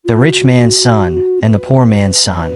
The Rich Man's Son and the Poor Man's Son,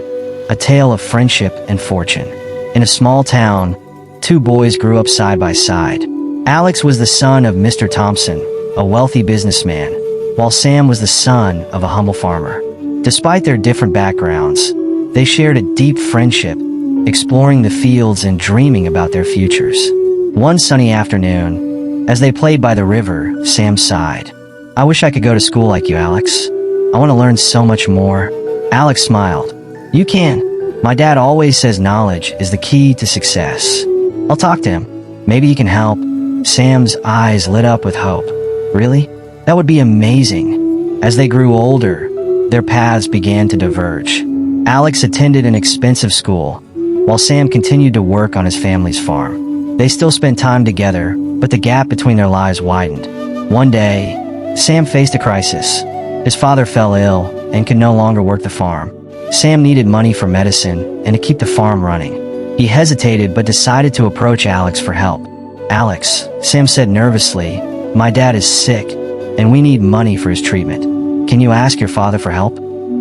a tale of friendship and fortune. In a small town, two boys grew up side by side. Alex was the son of Mr. Thompson, a wealthy businessman, while Sam was the son of a humble farmer. Despite their different backgrounds, they shared a deep friendship, exploring the fields and dreaming about their futures. One sunny afternoon, as they played by the river, Sam sighed. "I wish I could go to school like you, Alex. I want to learn so much more." Alex smiled. "You can. My dad always says knowledge is the key to success. I'll talk to him. Maybe he can help." Sam's eyes lit up with hope. "Really? That would be amazing." As they grew older, their paths began to diverge. Alex attended an expensive school, while Sam continued to work on his family's farm. They still spent time together, but the gap between their lives widened. One day, Sam faced a crisis. His father fell ill and could no longer work the farm. Sam needed money for medicine and to keep the farm running. He hesitated but decided to approach Alex for help. "Alex," Sam said nervously, "my dad is sick, and we need money for his treatment. Can you ask your father for help?"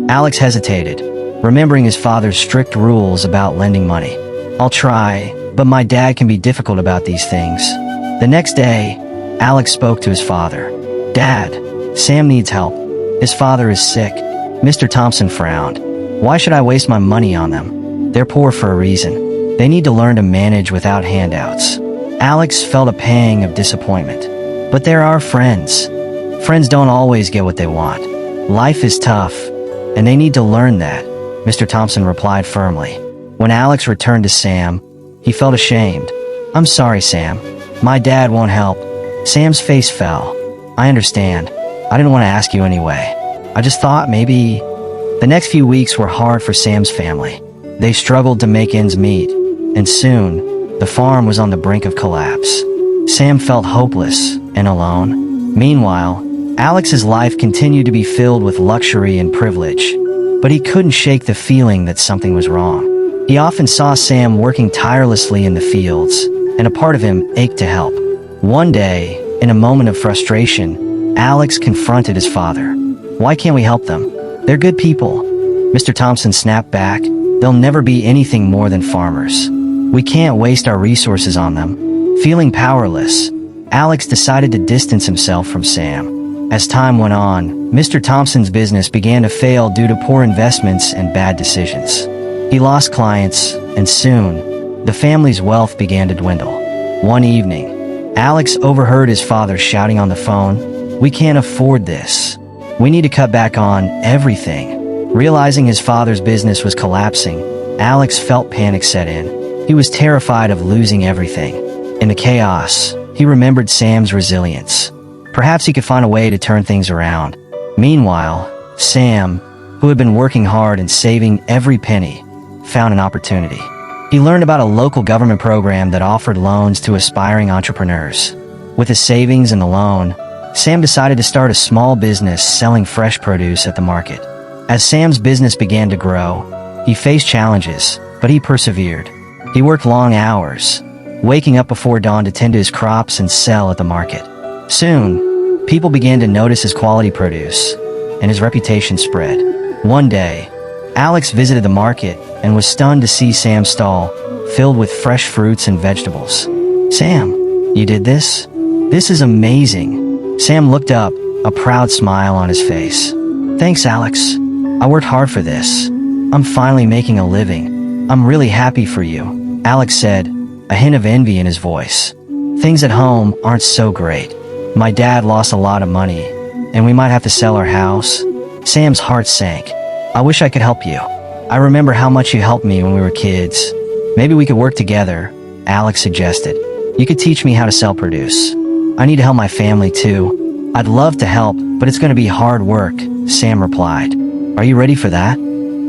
Alex hesitated, remembering his father's strict rules about lending money. "I'll try, but my dad can be difficult about these things." The next day, Alex spoke to his father. "Dad, Sam needs help. His father is sick." Mr. Thompson frowned. "Why should I waste my money on them? They're poor for a reason. They need to learn to manage without handouts." Alex felt a pang of disappointment. "But there are friends. Friends don't always get what they want. Life is tough, and they need to learn that," Mr. Thompson replied firmly. When Alex returned to Sam, he felt ashamed. "I'm sorry, Sam. My dad won't help." Sam's face fell. "I understand. I didn't want to ask you anyway. I just thought maybe..." The next few weeks were hard for Sam's family. They struggled to make ends meet, and soon, the farm was on the brink of collapse. Sam felt hopeless and alone. Meanwhile, Alex's life continued to be filled with luxury and privilege, but he couldn't shake the feeling that something was wrong. He often saw Sam working tirelessly in the fields, and a part of him ached to help. One day, in a moment of frustration, Alex confronted his father. "Why can't we help them? They're good people." Mr. Thompson snapped back. "They'll never be anything more than farmers. We can't waste our resources on them." Feeling powerless, Alex decided to distance himself from Sam. As time went on, Mr. Thompson's business began to fail due to poor investments and bad decisions. He lost clients, and soon, the family's wealth began to dwindle. One evening, Alex overheard his father shouting on the phone, "We can't afford this. We need to cut back on everything." Realizing his father's business was collapsing, Alex felt panic set in. He was terrified of losing everything. In the chaos, he remembered Sam's resilience. Perhaps he could find a way to turn things around. Meanwhile, Sam, who had been working hard and saving every penny, found an opportunity. He learned about a local government program that offered loans to aspiring entrepreneurs. With his savings and the loan, Sam decided to start a small business selling fresh produce at the market. As Sam's business began to grow, he faced challenges, but he persevered. He worked long hours, waking up before dawn to tend to his crops and sell at the market. Soon, people began to notice his quality produce, and his reputation spread. One day, Alex visited the market and was stunned to see Sam's stall filled with fresh fruits and vegetables. "Sam, you did this? This is amazing." Sam looked up, a proud smile on his face. "Thanks, Alex. I worked hard for this. I'm finally making a living. I'm really happy for you," Alex said, a hint of envy in his voice. "Things at home aren't so great. My dad lost a lot of money, and we might have to sell our house." Sam's heart sank. "I wish I could help you. I remember how much you helped me when we were kids. Maybe we could work together," Alex suggested. "You could teach me how to sell produce. I need to help my family too." "I'd love to help, but it's going to be hard work," Sam replied. "Are you ready for that?"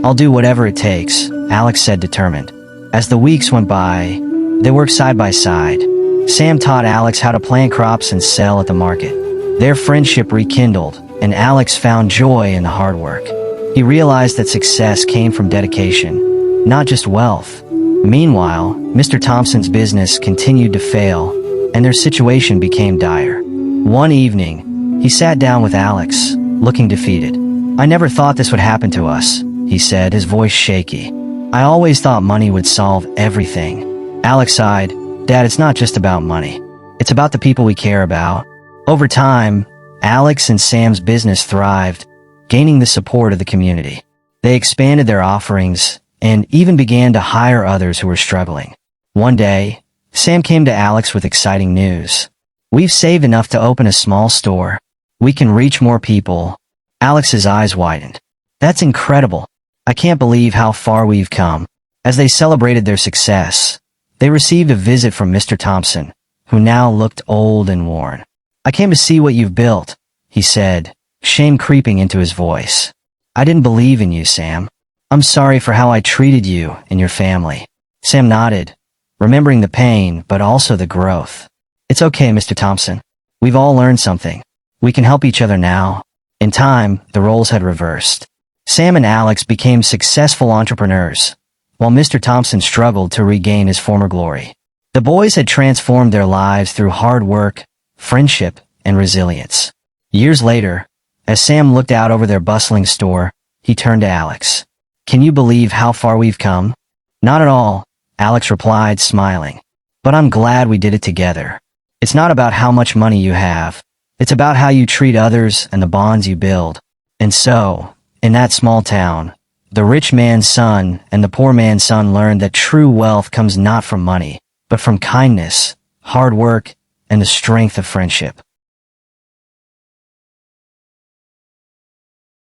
"I'll do whatever it takes," Alex said, determined. As the weeks went by, they worked side by side. Sam taught Alex how to plant crops and sell at the market. Their friendship rekindled, and Alex found joy in the hard work. He realized that success came from dedication, not just wealth. Meanwhile, Mr. Thompson's business continued to fail, and their situation became dire. One evening, he sat down with Alex, looking defeated. "I never thought this would happen to us," he said, his voice shaky. "I always thought money would solve everything." Alex sighed. "Dad, it's not just about money. It's about the people we care about." Over time, Alex and Sam's business thrived, gaining the support of the community. They expanded their offerings and even began to hire others who were struggling. One day, Sam came to Alex with exciting news. "We've saved enough to open a small store. We can reach more people." Alex's eyes widened. "That's incredible. I can't believe how far we've come." As they celebrated their success, they received a visit from Mr. Thompson, who now looked old and worn. "I came to see what you've built," he said, shame creeping into his voice. "I didn't believe in you, Sam. I'm sorry for how I treated you and your family." Sam nodded, remembering the pain but also the growth. "It's okay, Mr. Thompson. We've all learned something. We can help each other now." In time, the roles had reversed. Sam and Alex became successful entrepreneurs, while Mr. Thompson struggled to regain his former glory. The boys had transformed their lives through hard work, friendship, and resilience. Years later, as Sam looked out over their bustling store, he turned to Alex. "Can you believe how far we've come?" "Not at all," Alex replied, smiling. "But I'm glad we did it together. It's not about how much money you have. It's about how you treat others and the bonds you build." And so, in that small town, the rich man's son and the poor man's son learned that true wealth comes not from money, but from kindness, hard work, and the strength of friendship.